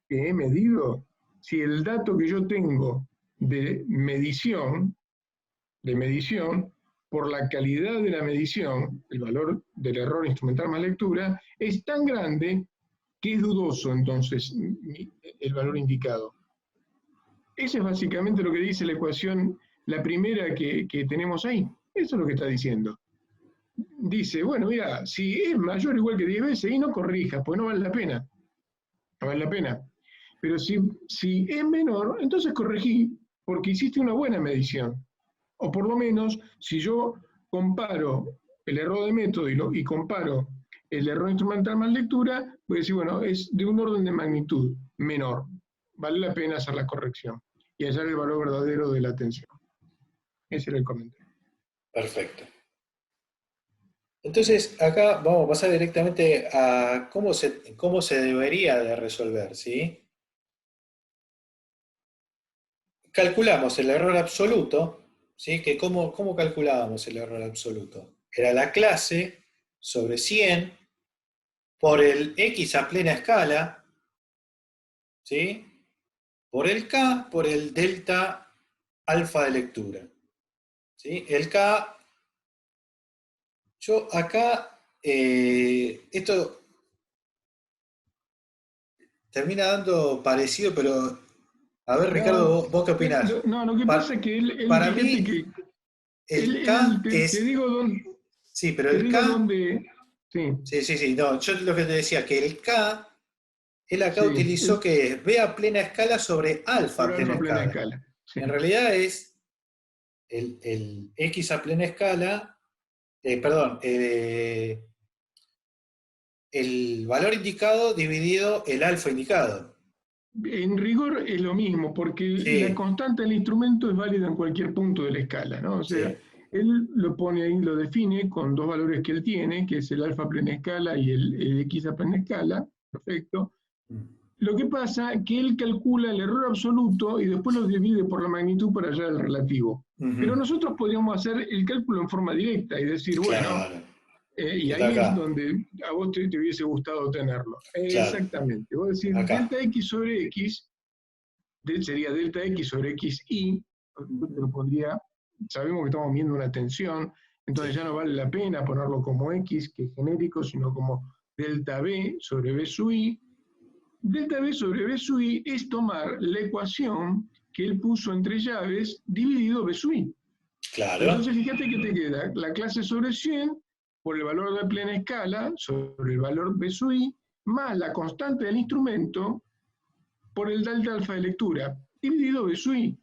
B: que he medido? Si el dato que yo tengo de medición, por la calidad de la medición, el valor del error instrumental más lectura, es tan grande que es dudoso entonces el valor indicado. Eso es básicamente lo que dice la ecuación, la primera que tenemos ahí. Eso es lo que está diciendo. Dice, bueno, mira, si es mayor o igual que 10 veces, ahí no corrijas, pues no vale la pena. No vale la pena. Pero si es menor, entonces corregí, porque hiciste una buena medición. O por lo menos, si yo comparo el error de método y comparo el error instrumental más lectura, voy a decir, bueno, es de un orden de magnitud menor. Vale la pena hacer la corrección y hallar el valor verdadero de la tensión. Ese era el comentario.
A: Perfecto. Entonces, acá vamos a pasar directamente a cómo se debería de resolver, ¿sí? Calculamos el error absoluto, ¿sí? Que ¿cómo calculábamos el error absoluto? Era la clase sobre 100 por el x a plena escala, ¿sí? Por el k, por el delta alfa de lectura, ¿sí? El k, yo acá, esto termina dando parecido, pero a ver, Ricardo,
B: No,
A: ¿vos qué opinás?
B: no, lo que pasa es que él
A: Para
B: fíjate
A: mí,
B: que
A: el K
B: te
A: es.
B: digo dónde,
A: Sí, pero el K.
B: sí,
A: Sí, sí, sí. No, yo lo que te decía, que el K, él acá
B: sí,
A: utilizó que es B a plena escala sobre alfa a
B: sobre
A: plena
B: alfa plena
A: escala.
B: escala. Sí.
A: En realidad es el X a plena escala, perdón, el valor indicado dividido el alfa indicado.
B: En rigor es lo mismo, porque la
A: Sí,
B: constante del instrumento es válida en cualquier punto de la escala, ¿no? O sea,
A: sí.
B: él lo pone ahí, lo define con dos valores que él tiene, que es el alfa a plena escala y el x a plena escala, perfecto. Lo que pasa es que él calcula el error absoluto y después lo divide por la magnitud para hallar el relativo. Pero
A: Ujú.
B: nosotros podríamos hacer el cálculo en forma directa y decir, bueno,
A: Claro,
B: y
A: está
B: ahí es
A: acá.
B: donde a vos te hubiese gustado tenerlo.
A: Claro,
B: Exactamente. Vos decís,
A: acá.
B: delta x sobre x sería delta x sobre xy, yo te lo pondría, sabemos que estamos viendo una tensión, entonces
A: Sí,
B: ya no vale la pena ponerlo como x, que es genérico, sino como delta b sobre b sub i. Delta b sobre b sub i es tomar la ecuación que él puso entre llaves dividido b sub i.
A: claro.
B: Entonces fíjate que te queda la clase sobre 100 por el valor de plena escala sobre el valor b sub i más la constante del instrumento por el delta alfa de lectura, dividido B sub i.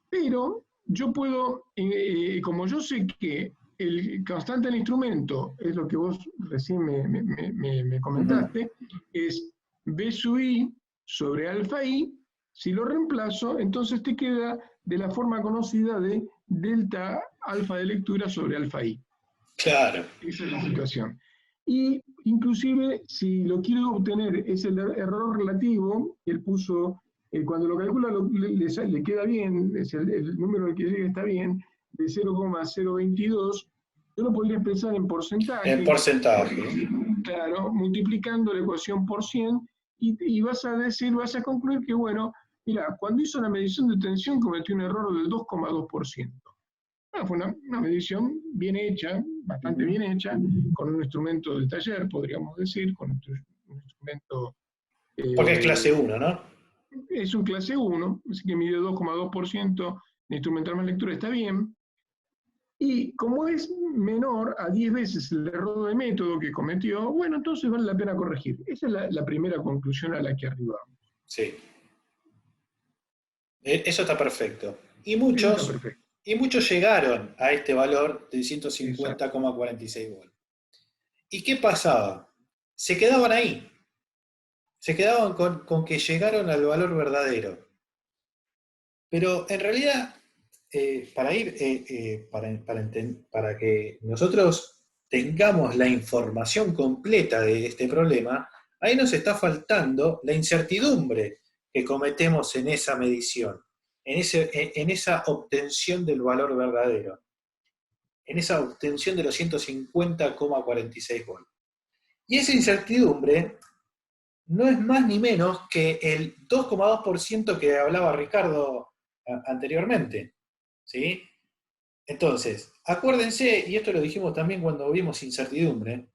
B: Pero yo puedo, como yo sé que el constante del instrumento es lo que vos recién me
A: Ujú.
B: comentaste, es B sub i sobre alfa i, si lo reemplazo, entonces te queda de la forma conocida de delta alfa de lectura sobre alfa i.
A: Claro.
B: Esa es la situación. Y inclusive, si lo quiero obtener, es el error relativo, él puso cuando lo calcula le queda bien, es el número al que llega está bien, de 0,022, yo lo podría expresar en porcentaje.
A: En porcentaje.
B: Claro, multiplicando la ecuación por 100, y vas a concluir que, bueno, mira, cuando hizo la medición de tensión cometió un error del 2,2%. Fue una medición bien hecha, bastante bien hecha, con un instrumento del taller, podríamos decir, con un instrumento...
A: Porque es clase 1, ¿no?
B: Es un clase 1, así que mide 2,2% de instrumental más lectura, está bien. Y como es menor a 10 veces el error de método que cometió, bueno, entonces vale la pena corregir. Esa es la primera conclusión a la que arribamos.
A: Sí. Eso está perfecto. Y
B: Está
A: muchos
B: perfecto.
A: llegaron a este valor de 150,46 volts. ¿Y qué pasaba? Se quedaban ahí. Se quedaban con que llegaron al valor verdadero. Pero en realidad, para que nosotros tengamos la información completa de este problema, ahí nos está faltando la incertidumbre que cometemos en esa medición, en esa obtención del valor verdadero, en esa obtención de los 150,46 volts. Y esa incertidumbre no es más ni menos que el 2,2% que hablaba Ricardo anteriormente, ¿sí? Entonces, acuérdense, y esto lo dijimos también cuando vimos incertidumbre,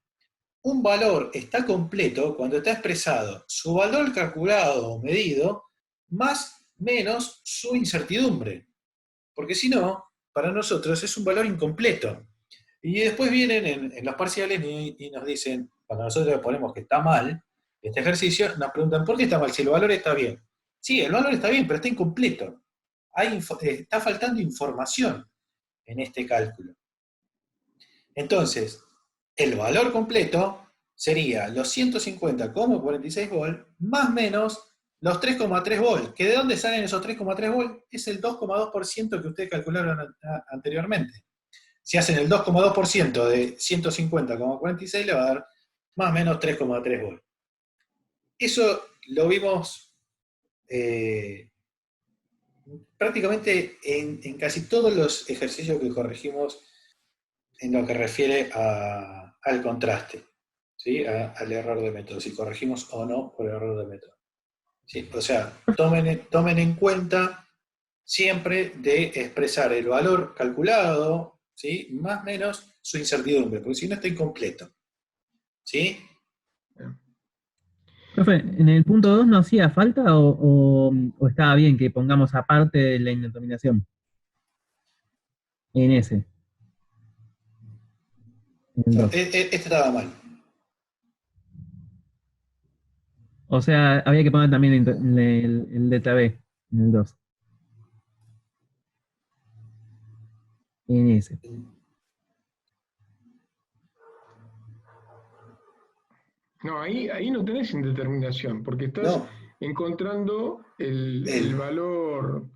A: un valor está completo cuando está expresado su valor calculado o medido más menos su incertidumbre, porque si no, para nosotros es un valor incompleto. Y después vienen en los parciales y nos dicen, cuando nosotros le ponemos que está mal este ejercicio, nos preguntan, ¿por qué está mal? Si el valor está bien. Sí, el valor está bien, pero está incompleto. Está faltando información en este cálculo. Entonces, el valor completo sería los 150,46 volts más menos los 3,3 volts. ¿Que de dónde salen esos 3,3 volts? Es el 2,2% que ustedes calcularon anteriormente. Si hacen el 2,2% de 150,46 le va a dar más o menos 3,3 volts. Eso lo vimos prácticamente en casi todos los ejercicios que corregimos en lo que refiere al contraste, ¿sí? Al error de método, si corregimos o no por error de método. ¿Sí? O sea, tomen en cuenta siempre de expresar el valor calculado, ¿sí? Más o menos su incertidumbre, porque si no está incompleto. ¿Sí?
C: Profe, ¿en el punto 2 no hacía falta o estaba bien que pongamos aparte la indeterminación? En ese. En el 2.
A: Este estaba mal.
C: O sea, había que poner también el delta B en el 2. En ese.
B: No, ahí no tenés indeterminación, porque estás encontrando el valor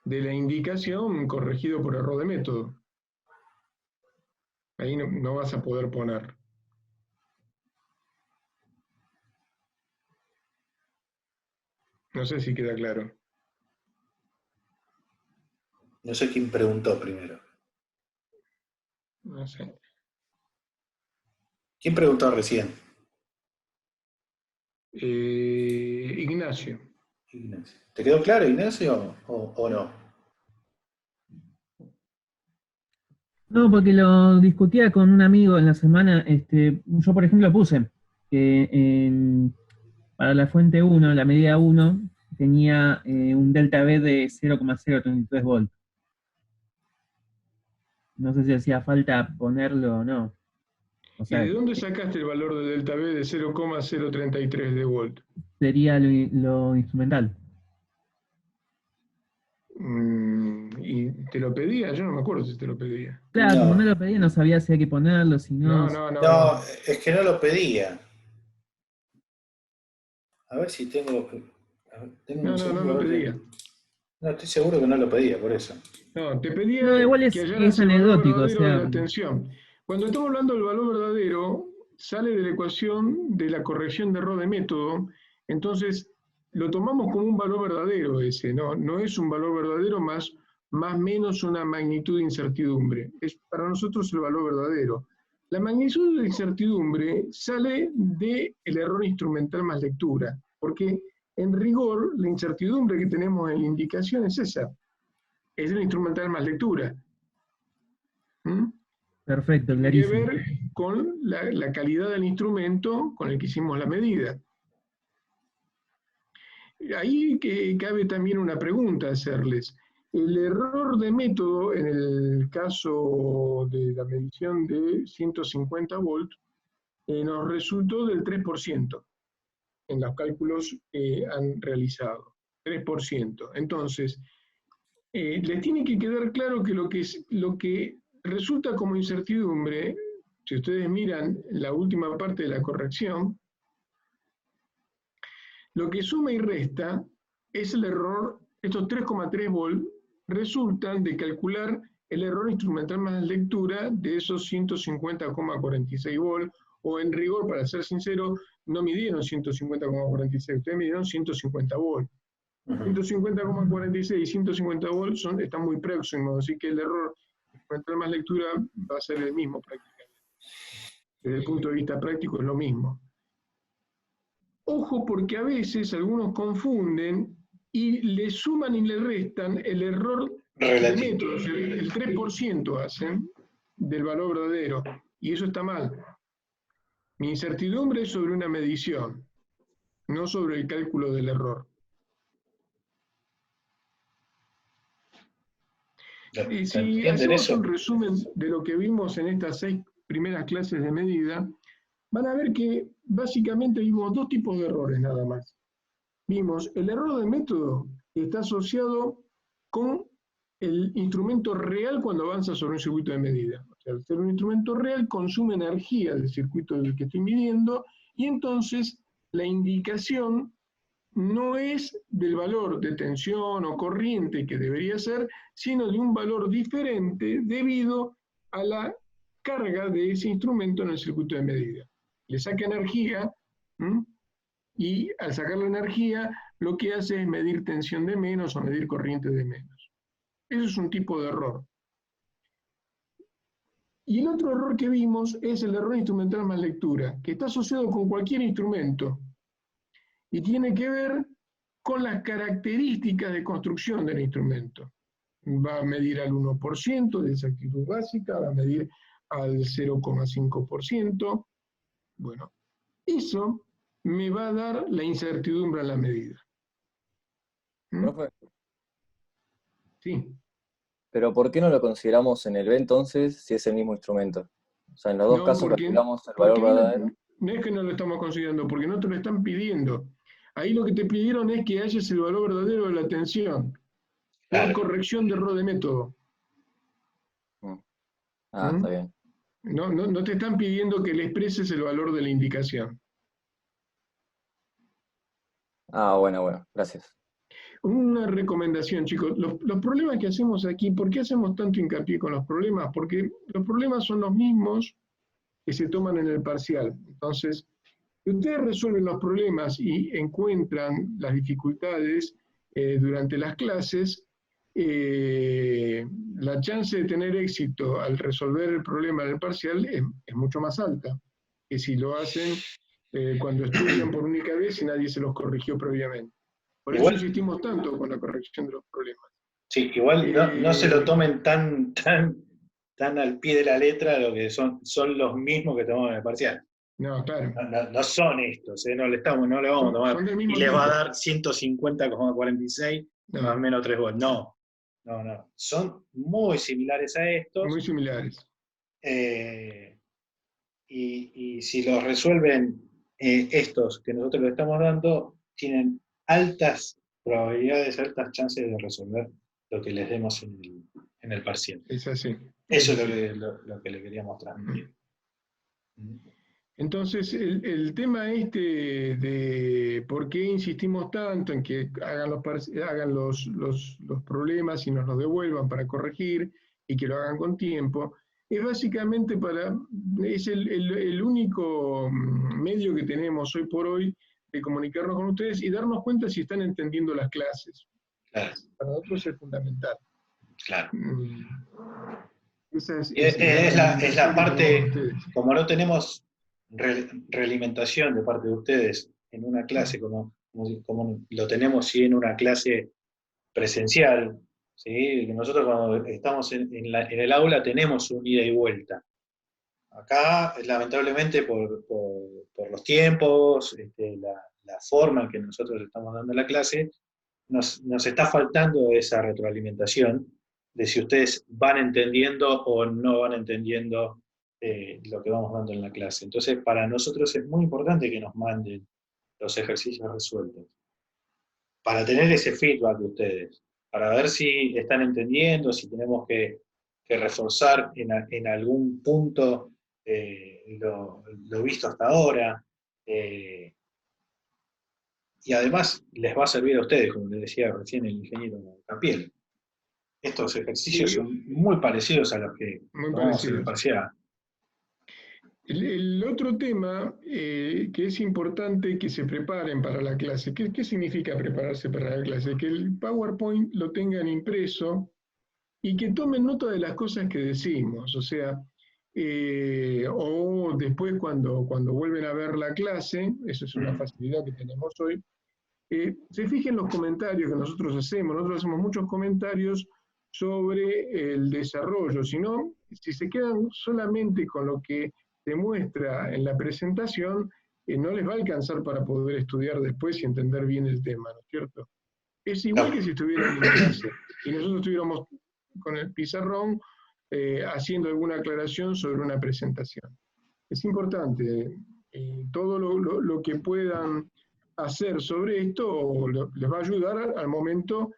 B: de la indicación corregido por error de método. Ahí no vas a poder poner. No sé si queda claro.
A: No sé quién preguntó primero.
B: No sé.
A: ¿Quién preguntó recién?
B: Ignacio.
A: ¿Te quedó claro, Ignacio, o no?
C: No, porque lo discutía con un amigo en la semana. Yo, por ejemplo, puse que para la fuente 1, la medida 1, tenía un delta B de 0,033 volts. No sé si hacía falta ponerlo o no. O
B: ¿Y
C: sea,
B: de dónde sacaste el valor de delta B de 0,033 de volt?
C: sería lo instrumental.
B: ¿Y te lo pedía? Yo no me acuerdo si te lo pedía.
C: Claro, como no
A: No,
C: lo pedía, no sabía si hay que ponerlo, si no.
A: no, es que no lo pedía. A ver si tengo. Tengo un segundo.
B: No lo pedía.
A: No, estoy seguro que no lo pedía, por eso.
B: No, te pedía
C: No, igual
B: que
C: es
B: hallaras el valor
C: anecdótico, o
B: verdadero de
C: sea,
B: la tensión. Cuando estamos hablando del valor verdadero, sale de la ecuación de la corrección de error de método. Entonces, lo tomamos como un valor verdadero ese, no es un valor verdadero más menos una magnitud de incertidumbre. Es para nosotros el valor verdadero. La magnitud de incertidumbre sale del error instrumental más lectura, porque en rigor la incertidumbre que tenemos en la indicación es esa, es el instrumental más lectura. ¿Mm?
C: Perfecto,
B: Tiene que
C: clarísimo.
B: ver con la calidad del instrumento con el que hicimos la medida. Ahí que cabe también una pregunta a hacerles. El error de método en el caso de la medición de 150 volts nos resultó del 3% en los cálculos que han realizado. 3%. Entonces, les tiene que quedar claro que lo que resulta como incertidumbre, si ustedes miran la última parte de la corrección, lo que suma y resta es el error, estos 3,3 volt resultan de calcular el error instrumental más lectura de esos 150,46 volt, o en rigor, para ser sincero, no midieron 150,46, ustedes midieron 150 volt. 150,46 y 150 volt están muy próximos, así que el error instrumental más lectura va a ser el mismo prácticamente. Desde el punto de vista práctico es lo mismo. Ojo, porque a veces algunos confunden y le suman y le restan el error de métodos, el 3% hacen del valor verdadero, y eso está mal. Mi incertidumbre es sobre una medición, no sobre el cálculo del error. Y si hacemos un resumen de lo que vimos en estas 6 primeras clases de medida, van a ver que básicamente vimos 2 tipos de errores nada más. Vimos el error de método, que está asociado con el instrumento real cuando avanza sobre un circuito de medida. O sea, al ser un instrumento real, consume energía del circuito del que estoy midiendo, y entonces la indicación no es del valor de tensión o corriente que debería ser, sino de un valor diferente debido a la carga de ese instrumento en el circuito de medida. Le saca energía, y al sacar la energía, lo que hace es medir tensión de menos o medir corriente de menos. Eso es un tipo de error. Y el otro error que vimos es el error instrumental más lectura, que está asociado con cualquier instrumento y tiene que ver con las características de construcción del instrumento. Va a medir al 1% de exactitud básica, va a medir al 0,5%. Bueno, eso me va a dar la incertidumbre a la medida.
E: Profe,
B: Sí.
E: pero ¿por qué no lo consideramos en el B entonces si es el mismo instrumento? O sea, en los dos
B: No,
E: casos
B: porque,
E: calculamos el
B: porque
E: valor verdadero.
B: no es que no lo estamos considerando, porque no te lo están pidiendo. Ahí lo que te pidieron es que halles el valor verdadero de la tensión, por corrección de error de método.
E: Está bien.
B: No te están pidiendo que le expreses el valor de la indicación.
E: Bueno, gracias.
B: Una recomendación, chicos. Los problemas que hacemos aquí, ¿por qué hacemos tanto hincapié con los problemas? Porque los problemas son los mismos que se toman en el parcial. Entonces, si ustedes resuelven los problemas y encuentran las dificultades durante las clases, la chance de tener éxito al resolver el problema del parcial es mucho más alta que si lo hacen cuando estudian por única vez y nadie se los corrigió previamente. Por eso insistimos tanto con la corrección de los problemas.
A: Sí, igual no se lo tomen tan al pie de la letra, lo que son los mismos que tomamos en el parcial.
B: No, claro.
A: No son estos, no le vamos a tomar. Y les va a dar 150,46 más o menos 3 volts. No. Son muy similares a estos.
B: Muy similares.
A: Y si los resuelven estos que nosotros les estamos dando, tienen altas probabilidades, altas chances de resolver lo que les demos en el parcial.
B: Es así.
A: Eso es lo que le queríamos transmitir.
B: Entonces, el tema de por qué insistimos tanto en que hagan los problemas y nos los devuelvan para corregir y que lo hagan con tiempo, es básicamente es el único medio que tenemos hoy por hoy de comunicarnos con ustedes y darnos cuenta si están entendiendo las clases.
A: Claro,
B: Para nosotros es fundamental.
A: claro.
B: Esa
A: Y es la parte,
B: ustedes.
A: como no tenemos realimentación de parte de ustedes en una clase, como lo tenemos sí en una clase presencial, ¿sí? Nosotros cuando estamos en el aula tenemos un ida y vuelta. Acá, lamentablemente, por los tiempos, la forma en que nosotros estamos dando la clase, nos está faltando esa retroalimentación de si ustedes van entendiendo o no van entendiendo lo que vamos dando en la clase. Entonces, para nosotros es muy importante que nos manden los ejercicios resueltos, para tener ese feedback de ustedes, para ver si están entendiendo, si tenemos que reforzar en algún punto lo visto hasta ahora. Y además les va a servir a ustedes, como les decía recién el ingeniero Capiel. Estos ejercicios son muy parecidos a los que tomamos en el parcial.
B: El otro tema que es importante que se preparen para la clase. ¿Qué significa prepararse para la clase? Que el PowerPoint lo tengan impreso y que tomen nota de las cosas que decimos. O sea, o después cuando vuelven a ver la clase, eso es una facilidad que tenemos hoy, se fijen los comentarios que nosotros hacemos muchos comentarios sobre el desarrollo, si se quedan solamente con lo que se muestra en la presentación, no les va a alcanzar para poder estudiar después y entender bien el tema, ¿no es cierto? Es igual que si estuvieran en clase y nosotros estuviéramos con el pizarrón haciendo alguna aclaración sobre una presentación. Es importante, todo lo que puedan hacer sobre esto les va a ayudar al momento.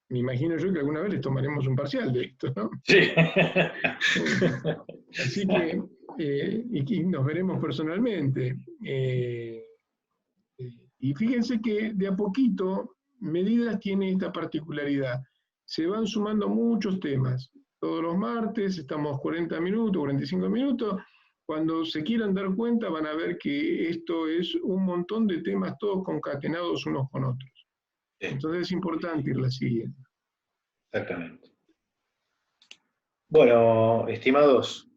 B: Me imagino yo que alguna vez les tomaremos un parcial de esto, ¿no?
A: Sí.
B: Así que, y nos veremos personalmente. Y fíjense que de a poquito, Medidas tiene esta particularidad. Se van sumando muchos temas. Todos los martes estamos 40 minutos, 45 minutos. Cuando se quieran dar cuenta van a ver que esto es un montón de temas todos concatenados unos con otros. Entonces es importante irla siguiendo.
A: Exactamente. Bueno, estimados,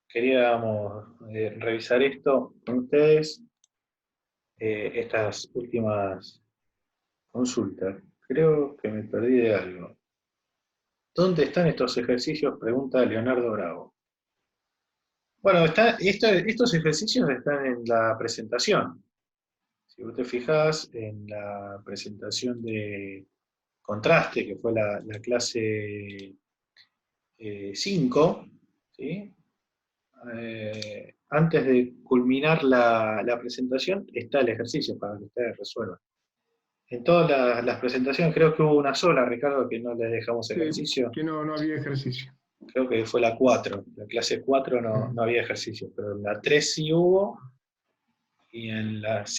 A: queríamos revisar esto con ustedes, estas últimas consultas. Creo que me perdí de algo. ¿Dónde están estos ejercicios? Pregunta Leonardo Bravo. Bueno, estos ejercicios están en la presentación. Si vos te fijás en la presentación de contraste, que fue la clase 5, ¿sí? Antes de culminar la presentación está el ejercicio para que ustedes resuelvan. En todas las presentaciones, creo que hubo una sola, Ricardo, que no les dejamos ejercicio.
B: Que no había ejercicio.
A: Creo que fue la 4. La clase 4 no había ejercicio, pero en la 3 sí hubo, y en la